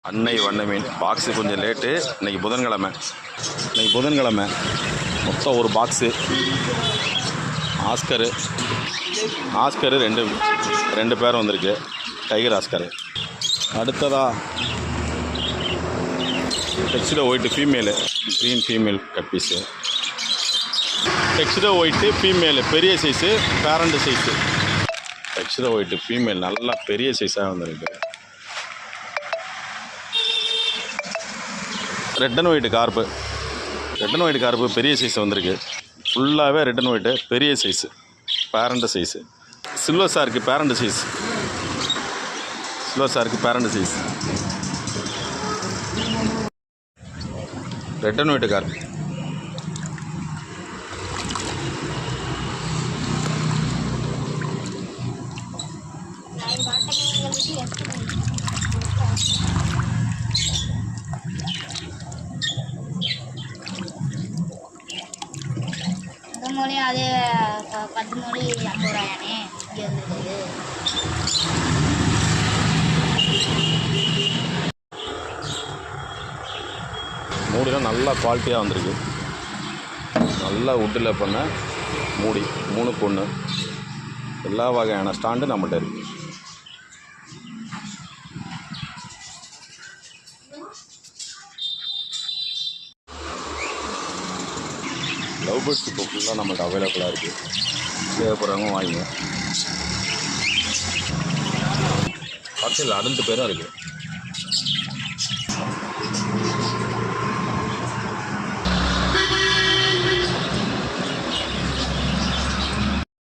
அன்னை வண்ண மீன் பாக்ஸு கொஞ்சம் லேட்டு. இன்றைக்கி புதன்கிழமை மொத்தம் ஒரு பாக்ஸு. ஆஸ்கரு ரெண்டு பேர் வந்திருக்கு. Tiger Oscar. அடுத்ததா டெக்ஸ்டோ white female, green female cut piece. டெக்ஸ்டோ ஒயிட்டு ஃபீமேலு பெரிய சைஸு, பேரண்ட் சைஸு. டெக்ஸ்டோ ஒயிட்டு ஃபீமேல் நல்லா பெரிய சைஸாக வந்திருக்கு. ரெட் அண்ட் ஒயிட்டு கார்ப்பு பெரிய சைஸ் வந்திருக்கு. ஃபுல்லாகவே ரெட் அண்ட் ஒயிட்டு பெரிய சைஸு, பேரண்ட் சைஸு. சில்வர் சாருக்கு parent size. Red and white carp. மொழி அதே 10 மொழி 50 ரூபாயானே இங்கே வந்துருக்குது. மூடிலாம் நல்லா குவாலிட்டியாக வந்திருக்கு. நல்லா வுட்டில் பண்ண மூடி 3க்கு 1. எல்லா வகையான ஸ்டாண்டு நம்மகிட்ட இருக்குது. லவ் பேர்ட்ஸ் இப்போ ஃபுல்லாக நம்மளுக்கு அவைலபிளாக இருக்குது. தேவைப்படுறவங்க வாங்கிங்க. பார்சல் அடல்ட் பேரும் இருக்குது.